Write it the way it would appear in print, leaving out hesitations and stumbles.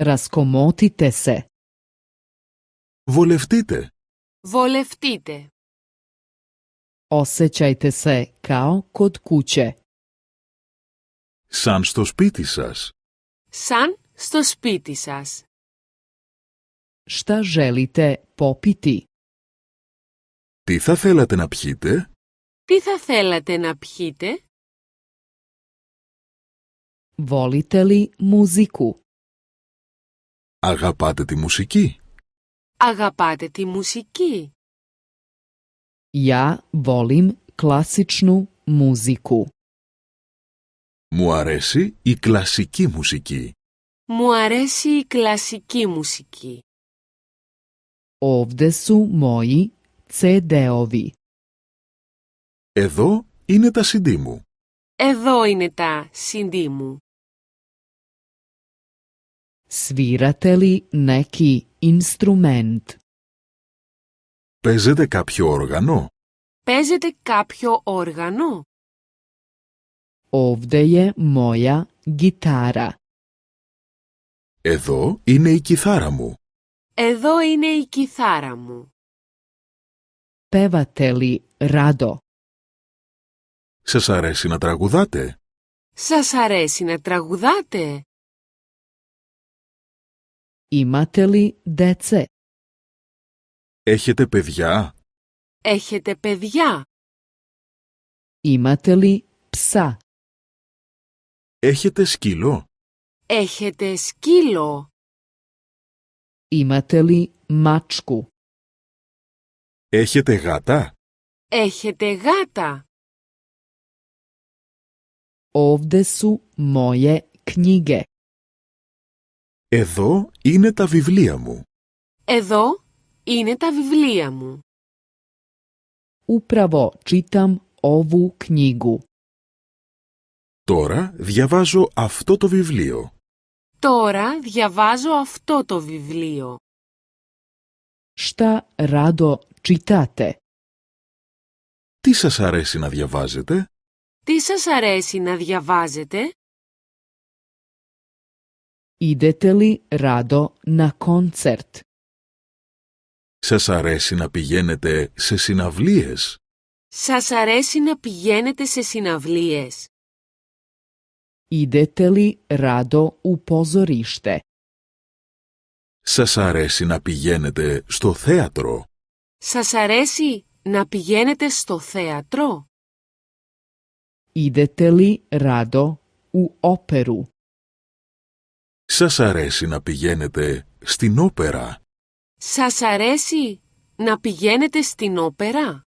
Raskomotite se. Βολευτείτε. Βολευτείτε. Osjećajte se kao kod kuće. Σαν στο σπίτι σας. Σαν στο σπίτι σας. Šta želite popiti? Τι θα θέλατε να πιείτε? Τι θα θέλατε να πιείτε? Volite li muziku? Αγαπάτε τη μουσική? Αγαπάτε τη μουσική? Ja volim klasičnu muziku. Μου αρέσει η κλασική μουσική. Μου αρέσει η κλασική μουσική. Ovde su moji CD-ovi. Εδώ είναι τα CD μου. Εδώ είναι τα CD μου. Svirate li neki instrument? Παίζετε κάποιο όργανο? Παίζετε κάποιο όργανο? Ovde je moja gitara. Εδώ είναι η κιθάρα μου. Εδώ είναι η κιθάρα μου. Pevate li rado? Σας αρέσει να τραγουδάτε? Σας αρέσει να τραγουδάτε? Imate li dece? Έχετε παιδιά? Έχετε παιδιά? Imate li psa? Έχετε σκύλο? Έχετε σκύλο? Imate li mačku? Έχετε γάτα? Έχετε γάτα? Ovde su moje knjige. Εδώ είναι τα βιβλία μου. Εδώ είναι τα βιβλία μου. Upravo čitam ovu knjigu. Τώρα διαβάζω αυτό το βιβλίο. Τώρα διαβάζω αυτό το βιβλίο. Šta rado čitate? Τι σας αρέσει να διαβάζετε? Τι σας αρέσει να διαβάζετε? Idete li rado na koncert? Σας αρέσει να πηγαίνετε σε συναυλίες? Σας αρέσει να πηγαίνετε σε συναυλίες? Idete li rado u pozorište? Σας αρέσει να πηγαίνετε στο θέατρο? Σας αρέσει να πηγαίνετε στο θέατρο? Idete li rado u operu? Σας αρέσει να πηγαίνετε στην όπερα? Σας αρέσει να πηγαίνετε στην όπερα?